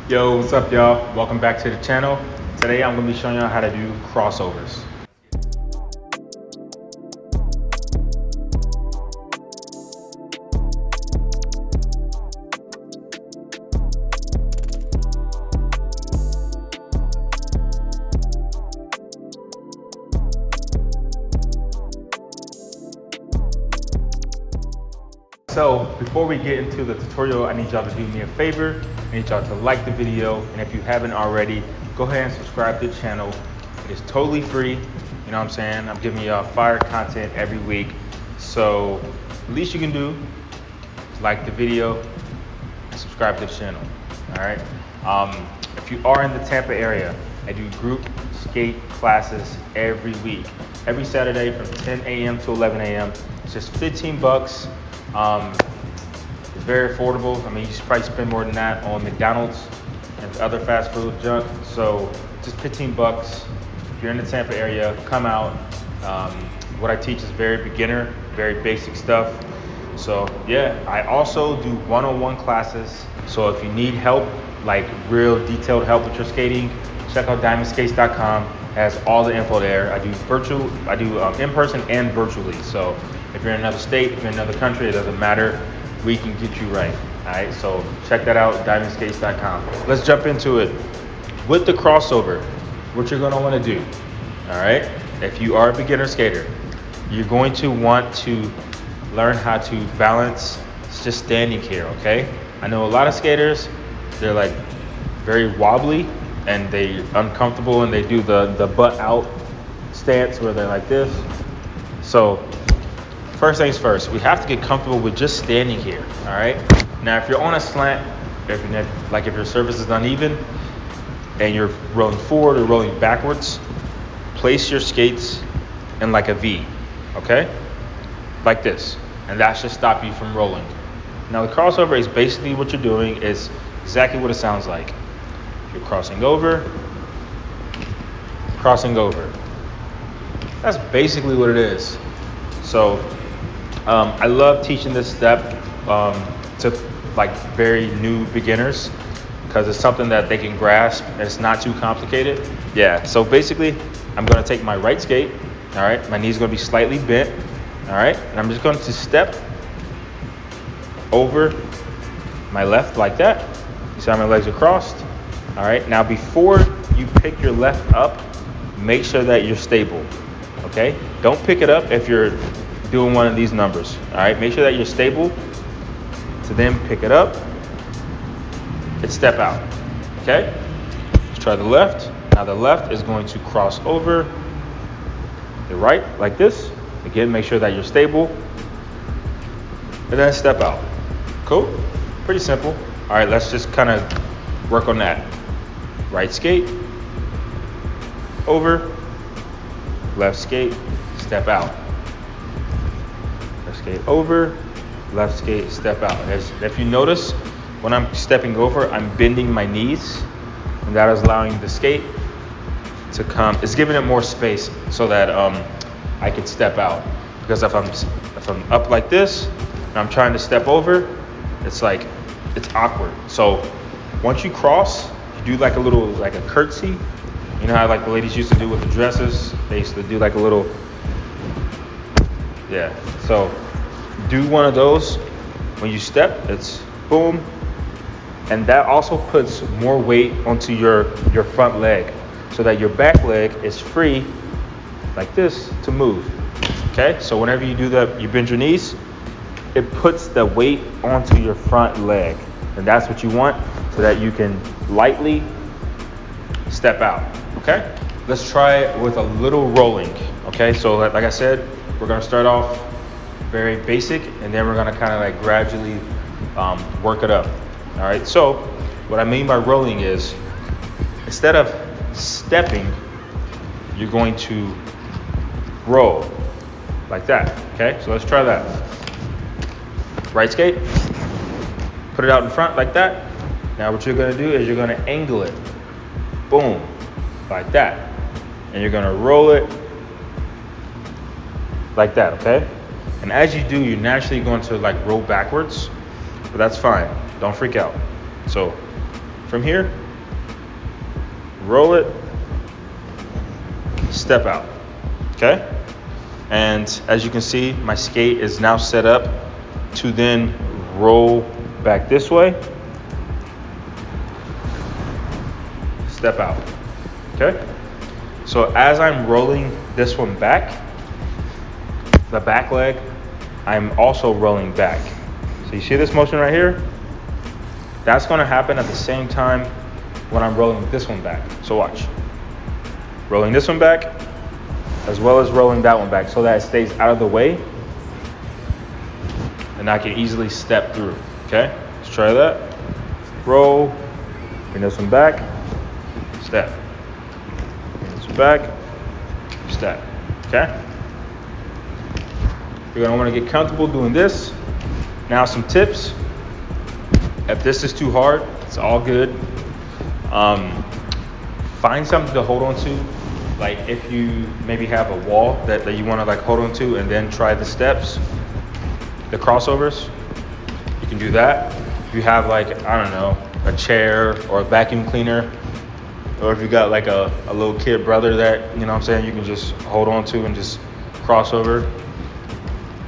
Yo, what's up y'all? Welcome back to the channel. Today I'm going to be showing y'all how to do crossovers. So before we get into the tutorial, I need y'all to do me a favor. I need y'all to like the video, and if you haven't already, go ahead and subscribe to the channel. It is totally free, you know what I'm saying? I'm giving y'all fire content every week. So the least you can do is like the video and subscribe to the channel, all right? If you are in the Tampa area, I do group skate classes every week. Every Saturday from 10 a.m. to 11 a.m. It's just 15 bucks. It's very affordable. I mean, you should probably spend more than that on McDonald's and other fast food junk. So just 15 bucks. If you're in the Tampa area, come out. What I teach is very beginner, very basic stuff. So yeah, I also do one-on-one classes. So if you need help, like real detailed help with your skating, check out diamondskates.com. It has all the info there. I do in person and virtually. So if you're in another state, if you're in another country, it doesn't matter. We can get you right. All right, so check that out, diamondskates.com. Let's jump into it. With the crossover, what you're gonna wanna do, all right? If you are a beginner skater, you're going to want to learn how to balance just standing here, okay? I know a lot of skaters, they're like very wobbly and they uncomfortable and they do the butt out stance where they're like this. So first things first, we have to get comfortable with just standing here, all right? Now, if you're on a slant, if your surface is uneven and you're rolling forward or rolling backwards, place your skates in like a V, okay? Like this, and that should stop you from rolling. Now, the crossover is basically what you're doing is exactly what it sounds like. You're crossing over. That's basically what it is. So, I love teaching this step to like very new beginners because it's something that they can grasp and it's not too complicated. Yeah, so basically I'm gonna take my right skate, all right? My knee's gonna be slightly bent, all right? And I'm just going to step over my left like that. You see how my legs are crossed? All right, now before you pick your left up, make sure that you're stable, okay? Don't pick it up if you're doing one of these numbers, all right? Make sure that you're stable to then pick it up and step out, okay? Let's try the left. Now the left is going to cross over the right like this. Again, make sure that you're stable and then step out. Cool? Pretty simple. All right, let's just kind of work on that. Right skate, over, left skate, step out. Left skate over, left skate, step out. If you notice, when I'm stepping over, I'm bending my knees, and that is allowing the skate to come. It's giving it more space so that I can step out. Because if I'm up like this, and I'm trying to step over, it's awkward. So once you cross, you do like a curtsy. You know how like the ladies used to do with the dresses? They used to do like a little, yeah. So do one of those. When you step, it's boom. And that also puts more weight onto your front leg so that your back leg is free like this to move. Okay, so whenever you do that, you bend your knees, it puts the weight onto your front leg. And that's what you want so that you can lightly step out, okay? Let's try it with a little rolling, okay? So like I said, we're gonna start off very basic and then we're gonna kind of like gradually work it up, all right? So what I mean by rolling is instead of stepping, you're going to roll like that, okay? So let's try that. Right skate, put it out in front like that. Now what you're gonna do is you're gonna angle it, boom, like that. And you're gonna roll it like that, okay? And as you do, you're naturally going to like roll backwards, but that's fine, don't freak out. So from here, roll it, step out, okay? And as you can see, my skate is now set up to then roll back this way, step out, okay? So as I'm rolling this one back, the back leg, I'm also rolling back. So you see this motion right here? That's gonna happen at the same time when I'm rolling this one back. So watch. Rolling this one back, as well as rolling that one back so that it stays out of the way and I can easily step through, okay? Let's try that. Roll, bring this one back, step. Bring this one back, step, okay? You're gonna wanna get comfortable doing this. Now some tips. If this is too hard, it's all good. Find something to hold on to. Like if you maybe have a wall that you wanna like hold on to and then try the steps, the crossovers, you can do that. If you have like, I don't know, a chair or a vacuum cleaner, or if you got like a little kid brother that, you know what I'm saying, you can just hold on to and just cross over.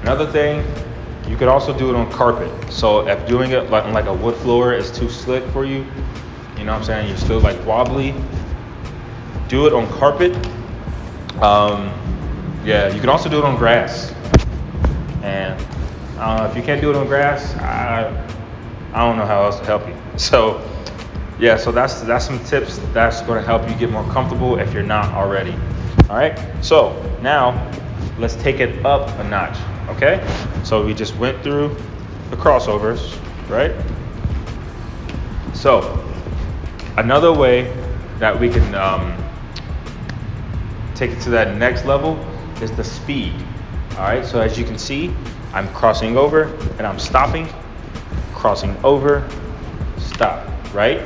Another thing, you could also do it on carpet. So if doing it like on like a wood floor is too slick for you, you know what I'm saying, you're still like wobbly, do it on carpet. Yeah, you can also do it on grass. And if you can't do it on grass, I don't know how else to help you. So yeah, so that's some tips that's gonna help you get more comfortable if you're not already. All right, so now let's take it up a notch, okay? So we just went through the crossovers, right? So another way that we can take it to that next level is the speed. All right, so as you can see, I'm crossing over and I'm stopping, crossing over, stop, right?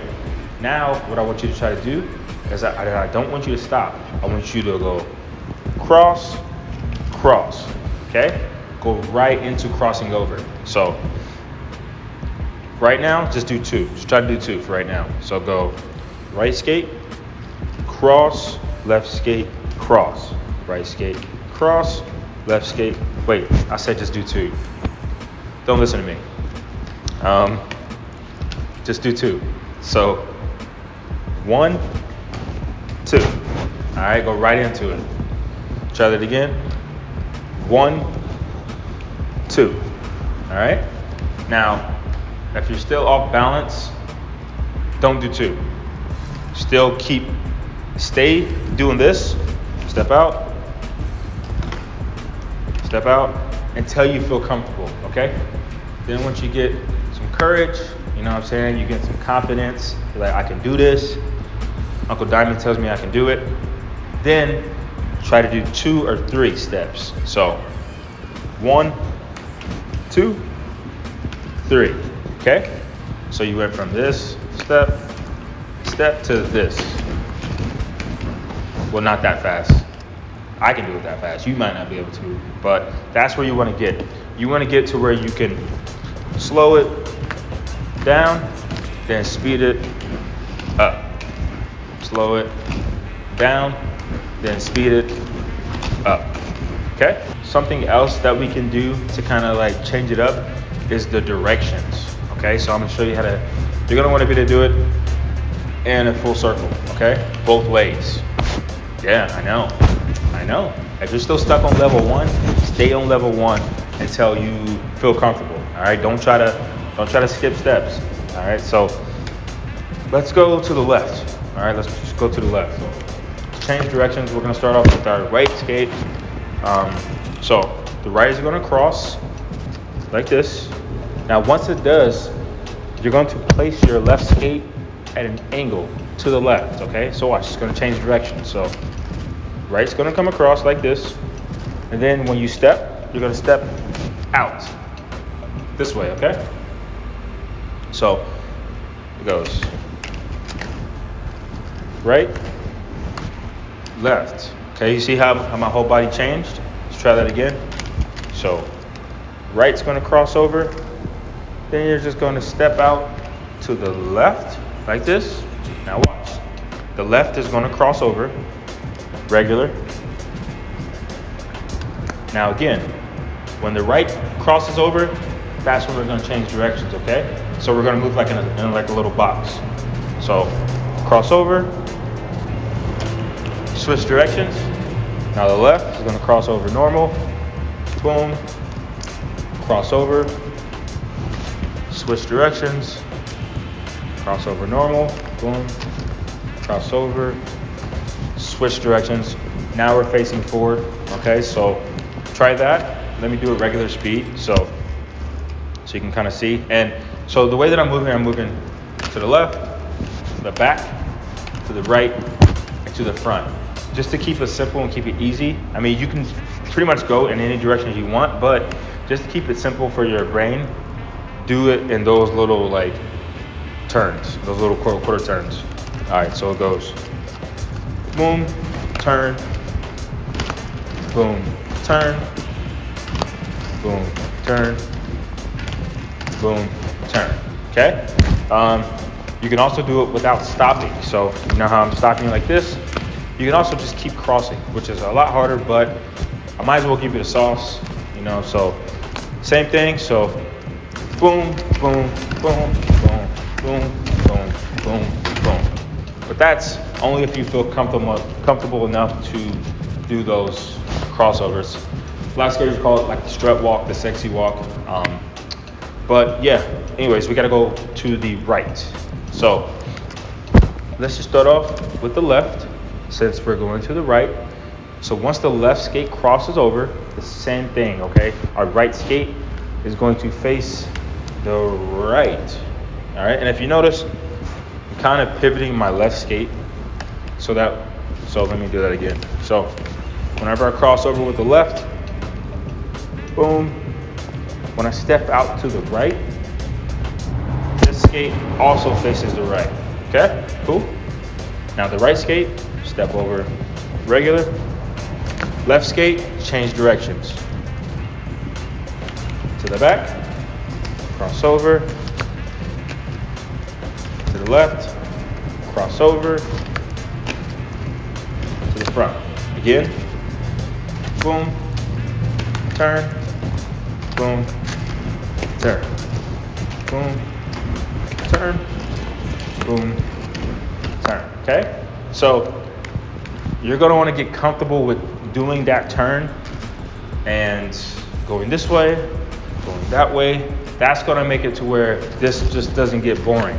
Now, what I want you to try to do is I don't want you to stop. I want you to go cross, cross, okay? Go right into crossing over. So right now, just do two. Just try to do two for right now. So go right skate, cross, left skate, cross, right skate, cross, left skate. Wait, I said just do two. Don't listen to me. Just do two. So 1, 2. All right, go right into it. Try that again. 1, 2. All right. Now, if you're still off balance, don't do two. Stay doing this. Step out until you feel comfortable, okay? Then once you get some courage, you know what I'm saying, you get some confidence, you're like, I can do this. Uncle Diamond tells me I can do it. Then try to do 2 or 3 steps. So 1, 2, 3, okay? So you went from this step to this. Well, not that fast. I can do it that fast. You might not be able to, but that's where you want to get. You want to get to where you can slow it down, then speed it up. Slow it down, then speed it up. Okay? Something else that we can do to kind of like change it up is the directions. Okay? So I'm going to show you how to, you're going to want to be able to do it in a full circle. Okay? Both ways. Yeah, I know. If you're still stuck on level 1, stay on level 1 until you feel comfortable. All right, don't try to skip steps. All right, so let's go to the left. All right, let's just go to the left. So, change directions. We're gonna start off with our right skate. So the right is gonna cross like this. Now, once it does, you're going to place your left skate at an angle to the left. Okay, so watch. It's gonna change direction. So right's gonna come across like this, and then when you step, you're gonna step out this way, okay? So it goes right, left. Okay, you see how my whole body changed? Let's try that again. So right's gonna cross over, then you're just gonna step out to the left, like this. Now watch. The left is gonna cross over, regular. Now again, when the right crosses over, that's when we're gonna change directions, okay? So we're gonna move like in like a little box. So cross over, switch directions. Now the left is gonna cross over normal, boom, cross over, switch directions, cross over normal, boom, cross over, switch directions. Now we're facing forward, okay? So try that. Let me do a regular speed so you can kind of see. And so the way that I'm moving to the left, to the back, to the right, and to the front. Just to keep it simple and keep it easy. I mean, you can pretty much go in any direction you want, but just to keep it simple for your brain, do it in those little like turns, those little quarter turns. All right, so it goes boom, turn, boom, turn, boom, turn, boom, turn, okay? You can also do it without stopping. So you know how I'm stopping like this? You can also just keep crossing, which is a lot harder, but I might as well give you the sauce, you know? So same thing, so boom, boom, boom, boom, boom, boom, boom, boom. But that's only if you feel comfortable enough to do those crossovers. A lot of skaters call it like the strut walk, the sexy walk. But yeah, anyways, we gotta go to the right. So let's just start off with the left since we're going to the right. So once the left skate crosses over, the same thing, okay? Our right skate is going to face the right, all right? And if you notice, I'm kind of pivoting my left skate so let me do that again. So whenever I cross over with the left, boom. When I step out to the right, this skate also faces the right, okay? Cool? Now the right skate, step over regular. Left skate, change directions. To the back, cross over. To the left, cross over. To the front. Again, boom, turn, boom, turn, boom, turn, boom, turn, okay? So you're gonna wanna get comfortable with doing that turn and going this way, going that way. That's gonna make it to where this just doesn't get boring.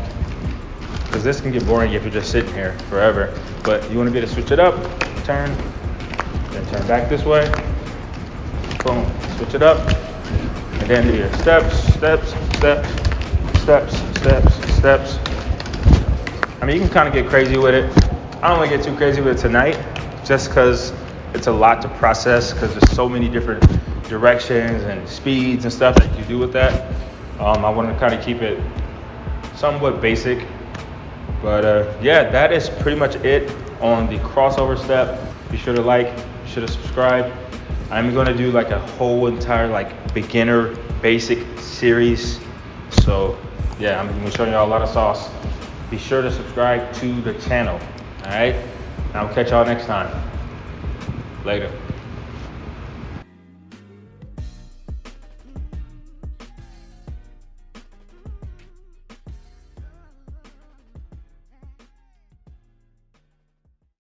Because this can get boring if you're just sitting here forever. But you wanna be able to switch it up, turn, then turn back this way, boom, switch it up, and then do your steps, steps, steps, steps, steps, steps. I mean, you can kind of get crazy with it. I don't want to get too crazy with it tonight, just because it's a lot to process, because there's so many different directions and speeds and stuff that you do with that. I want to kind of keep it somewhat basic. But yeah, that is pretty much it on the crossover step. Be sure to like, be sure to subscribe. I'm going to do like a whole entire like beginner basic series. So yeah, I'm going to show y'all a lot of sauce. Be sure to subscribe to the channel. All right. I'll catch y'all next time. Later.